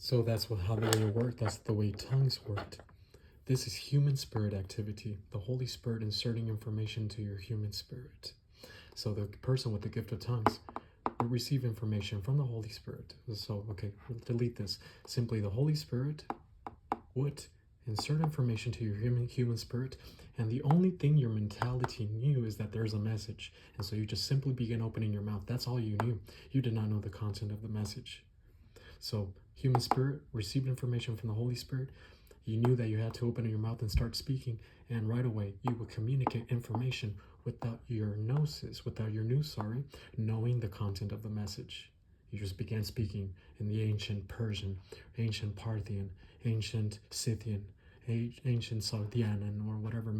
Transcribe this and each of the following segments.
So that's how the way it worked. That's the way tongues worked. This is human spirit activity. The Holy Spirit inserting information to your human spirit. So the person with the gift of tongues will receive information from the Holy Spirit. So, okay, we'll delete this. Simply the Holy Spirit would insert information to your human spirit, and the only thing your mentality knew is that there's a message. And so you just simply begin opening your mouth. That's all you knew. You did not know the content of the message. So human spirit received information from the Holy Spirit. You knew that you had to open your mouth and start speaking, and right away you would communicate information without your knowing the content of the message. You just began speaking in the ancient Persian, ancient Parthian, ancient Scythian, ancient Sardianian, or whatever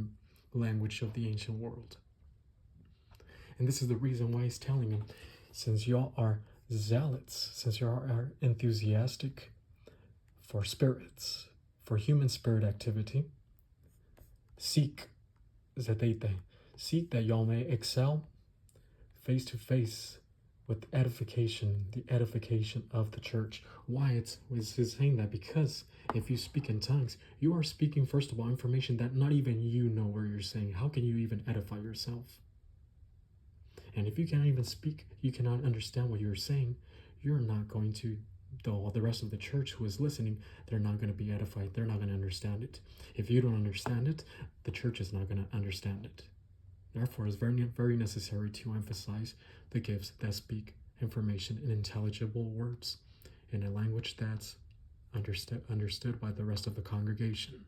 language of the ancient world. And this is the reason why he's telling him, since y'all are zealots, since you are enthusiastic for spirits, for human spirit activity, seek that y'all may excel face to face with edification, the edification of the church. Why it's saying that? Because if you speak in tongues, you are speaking, first of all, information that not even you know where you're saying. How can you even edify yourself? And if you can't even speak, you cannot understand what you're saying, you're not going to, the rest of the church who is listening, they're not going to be edified. They're not going to understand it. If you don't understand it, the church is not going to understand it. Therefore, it's very, very necessary to emphasize the gifts that speak information in intelligible words in a language that's understood by the rest of the congregation.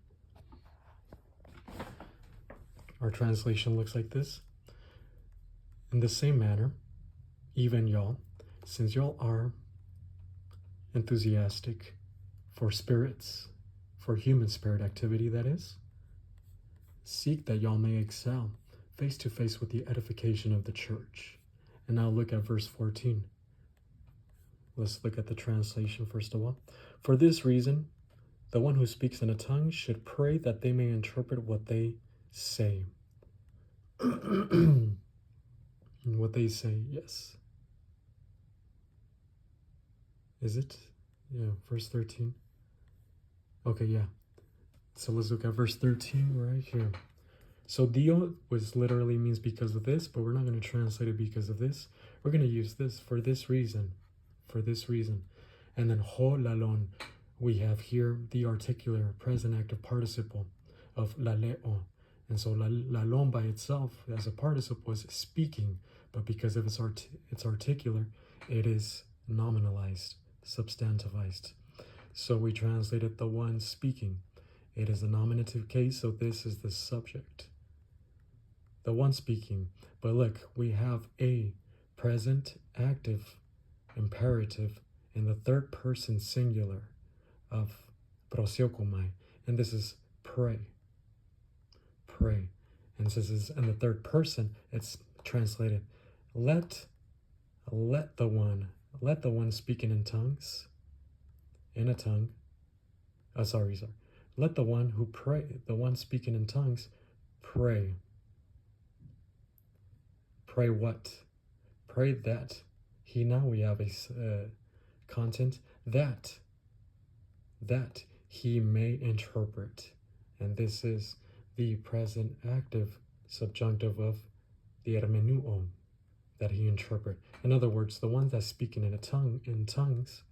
Our translation looks like this. In the same manner, even y'all, since y'all are enthusiastic for spirits, for human spirit activity, that is, seek that y'all may excel face to face with the edification of the church. And now look at verse 14. Let's look at the translation first of all. For this reason, the one who speaks in a tongue should pray that they may interpret what they say. What they say, yes. Is it? Yeah, verse 13. Okay, yeah. So let's look at verse 13 right here. So dio was literally means because of this, but we're not going to translate it because of this. We're going to use this for this reason. For this reason. And then ho lalon, we have here the articular present active participle of laleo. And so lalon by itself as a participle is speaking, but because of its articular, it is nominalized, substantivized. So we translated the one speaking. It is a nominative case, so this is the subject. The one speaking. But look, we have a present active imperative in the third person singular of prosiokomai, and this is pray. Pray. And since it's in the third person, it's translated let the one speaking in tongues, in a tongue. Sorry. Let the one who pray, the one speaking in tongues, pray. Pray what? Pray that he, now we have a content that he may interpret. And this is the present active subjunctive of the ermenuo, that he interpret. In other words, the one that's speaking in tongues,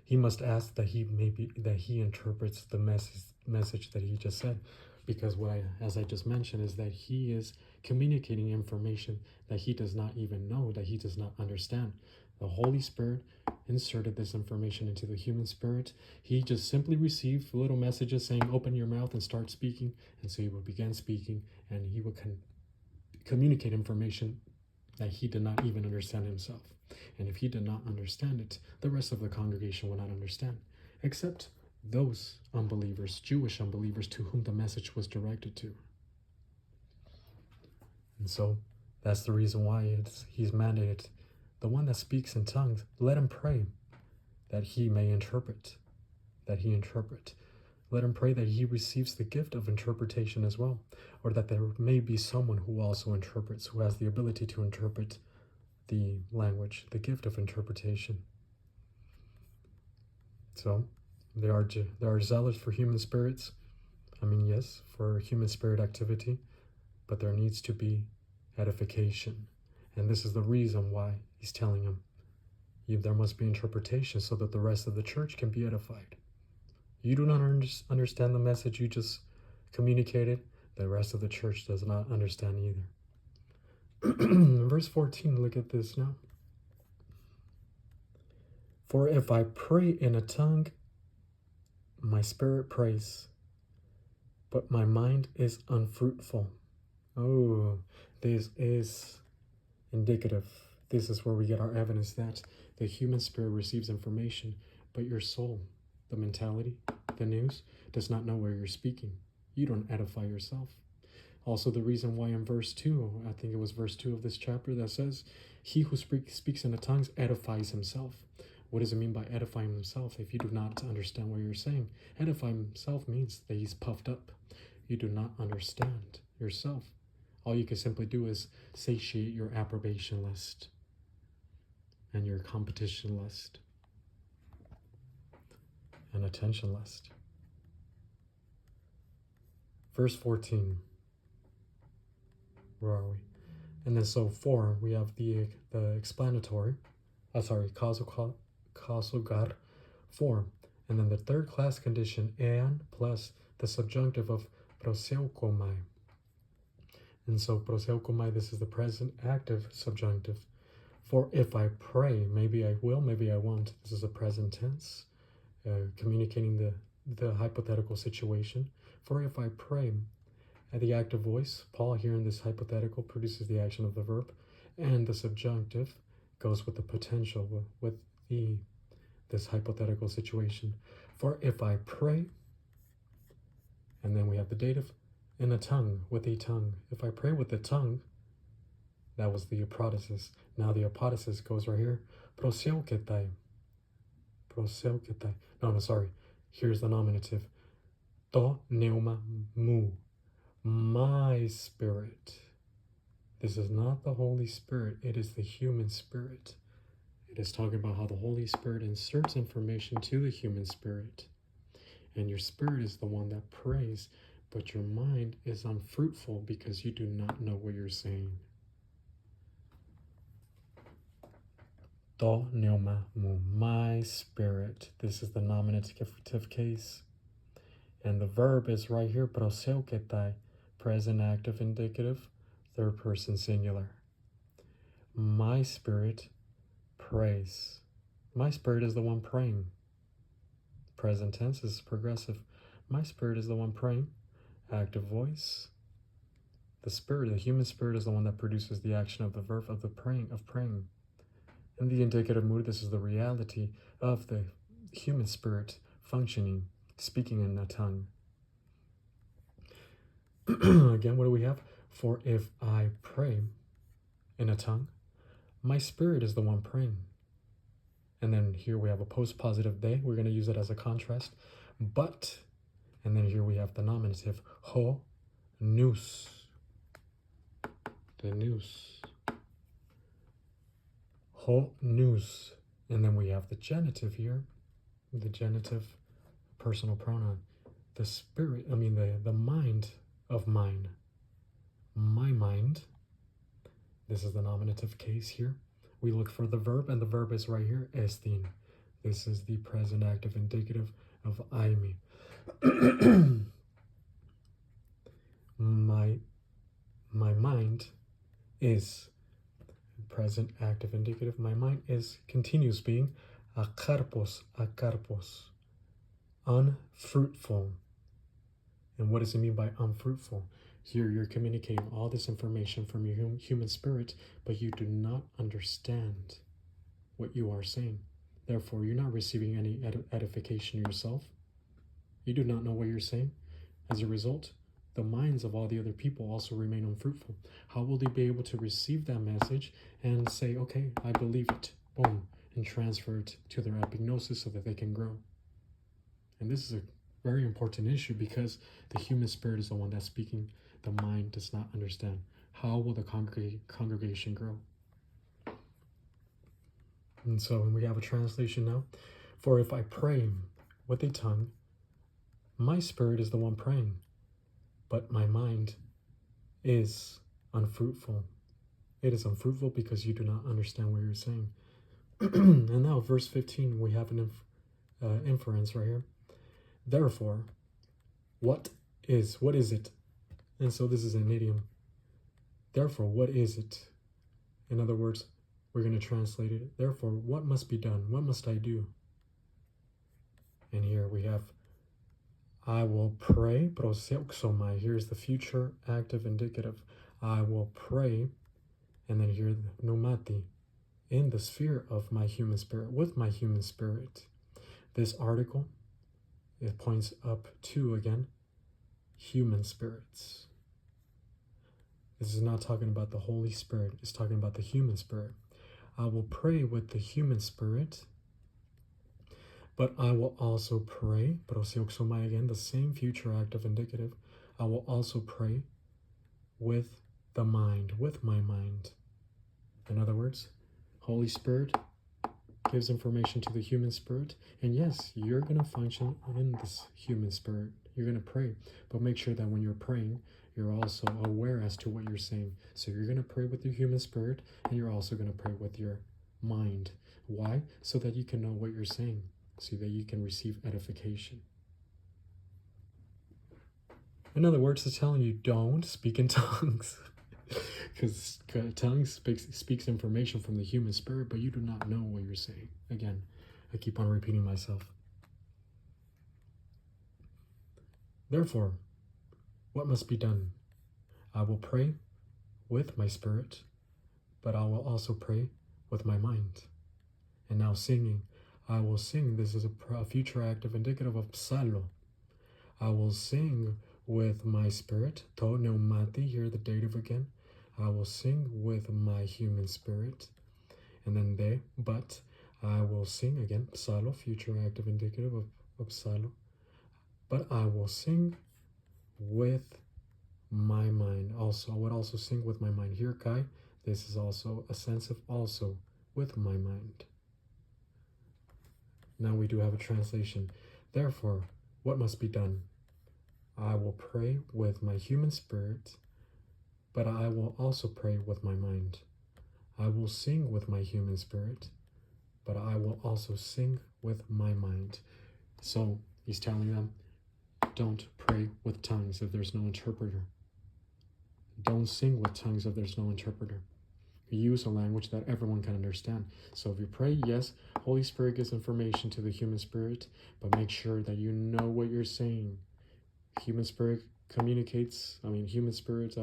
he must ask that he interprets the message that he just said, because as I just mentioned, is that he is communicating information that he does not even know, that he does not understand. The Holy Spirit inserted this information into the human spirit. He just simply received little messages saying, open your mouth and start speaking. And so he would begin speaking, and he would communicate information that he did not even understand himself. And if he did not understand it, the rest of the congregation would not understand, except those unbelievers, Jewish unbelievers, to whom the message was directed to. And so that's the reason why he's mandated, the one that speaks in tongues, let him pray that he may interpret, Let him pray that he receives the gift of interpretation as well, or that there may be someone who also interprets, who has the ability to interpret the language, the gift of interpretation. So they are zealous for human spirits. I mean, yes, for human spirit activity, but there needs to be edification. And this is the reason why he's telling them there must be interpretation so that the rest of the church can be edified. You do not understand the message you just communicated, the rest of the church does not understand either. Verse 14, look at this now. For if I pray in a tongue, my spirit prays, but my mind is unfruitful. Oh, this is indicative. This is where we get our evidence that the human spirit receives information, but your soul, the mentality, the news, does not know where you're speaking. You don't edify yourself. Also, the reason why in verse 2, I think it was verse 2 of this chapter, that says, he who speaks in the tongues edifies himself. What does it mean by edifying himself if you do not understand what you're saying? Edify himself means that he's puffed up. You do not understand yourself. All you can simply do is satiate your approbation lust and your competition lust and attention lust. Verse 14. Where are we? And then so 4, we have the explanatory, causal gar form. And then the third class condition, and plus the subjunctive of proseukomai. And so proseukomai, this is the present active subjunctive. For if I pray, maybe I will, maybe I won't. This is a present tense, communicating the hypothetical situation. For if I pray, at the active voice, Paul here in this hypothetical produces the action of the verb, and the subjunctive goes with the potential, with this hypothetical situation. For if I pray, and then we have the dative, in a tongue, with a tongue. If I pray with the tongue, that was the apodosis. Now the apodosis goes right here. Proseuketai. Proseuketai. No, sorry. Here's the nominative. To pneuma mu. My spirit. This is not the Holy Spirit. It is the human spirit. It is talking about how the Holy Spirit inserts information to the human spirit. And your spirit is the one that prays, but your mind is unfruitful because you do not know what you're saying. To pneuma mu, my spirit. This is the nominative case. And the verb is right here, proseuketai, present active indicative, third person singular. My spirit prays. My spirit is the one praying. Present tense is progressive. My spirit is the one praying. Active voice. The spirit, the human spirit, is the one that produces the action of the verb of the praying. In the indicative mood, this is the reality of the human spirit functioning, speaking in a tongue. Again, what do we have? For if I pray in a tongue, my spirit is the one praying. And then here we have a post-positive they. We're going to use it as a contrast. But, and then here we have the nominative, ho nous. The nous. Ho nous. And then we have the genitive here. The genitive personal pronoun. The spirit, the mind of mine. My mind. This is the nominative case here. We look for the verb, and the verb is right here, estin. This is the present active indicative of I me. My mind is present active indicative. My mind is continues being akarpos, unfruitful. And what does it mean by unfruitful? Here you're communicating all this information from your human spirit, but you do not understand what you are saying. Therefore, you're not receiving any edification yourself. You do not know what you're saying. As a result, the minds of all the other people also remain unfruitful. How will they be able to receive that message and say, okay, I believe it, boom, and transfer it to their epignosis so that they can grow? And this is a very important issue because the human spirit is the one that's speaking. The mind does not understand. How will the congregation grow? And so we have a translation now. For if I pray with a tongue, my spirit is the one praying, but my mind is unfruitful. It is unfruitful because you do not understand what you're saying. And now, verse 15, we have an inference right here. Therefore, what is it? And so this is an idiom. Therefore, what is it? In other words, we're going to translate it. Therefore, what must be done? What must I do? And here we have, I will pray, proseuxomai. Here's the future active indicative. I will pray, and then here, nomati, in the sphere of my human spirit, with my human spirit. This article, it points up to, again, human spirits. This is not talking about the Holy Spirit. It's talking about the human spirit. I will pray with the human spirit, but I will also pray, proseuxomai again, the same future active indicative. I will also pray with the mind, with my mind. In other words, Holy Spirit gives information to the human spirit. And yes, you're going to function in this human spirit. You're going to pray. But make sure that when you're praying, you're also aware as to what you're saying. So you're going to pray with your human spirit, and you're also going to pray with your mind. Why? So that you can know what you're saying, so that you can receive edification. In other words, it's telling you, don't speak in tongues. Because tongues speaks information from the human spirit, but you do not know what you're saying. Again, I keep on repeating myself. Therefore, what must be done? I will pray with my spirit, but I will also pray with my mind. And now singing. I will sing. This is a future active indicative of psalo. I will sing with my spirit. To neumati, here the dative again. I will sing with my human spirit. And then but I will sing again, psalo, future active indicative of psalo. But I will sing with my mind. Also, I would also sing with my mind. Here, kai, this is also a sense of also with my mind. Now we do have a translation. Therefore, what must be done? I will pray with my human spirit, but I will also pray with my mind. I will sing with my human spirit, but I will also sing with my mind. So he's telling them, don't pray with tongues if there's no interpreter. Don't sing with tongues if there's no interpreter. Use a language that everyone can understand. So if you pray, yes, Holy Spirit gives information to the human spirit, but make sure that you know what you're saying. Human spirit communicates, human spirit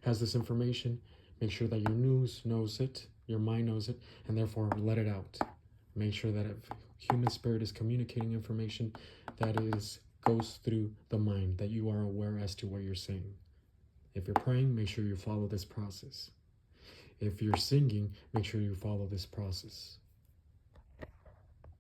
has this information. Make sure that your nous knows it, your mind knows it, and therefore let it out. Make sure that if human spirit is communicating information, that goes through the mind, that you are aware as to what you're saying. If you're praying, make sure you follow this process. If you're singing, make sure you follow this process.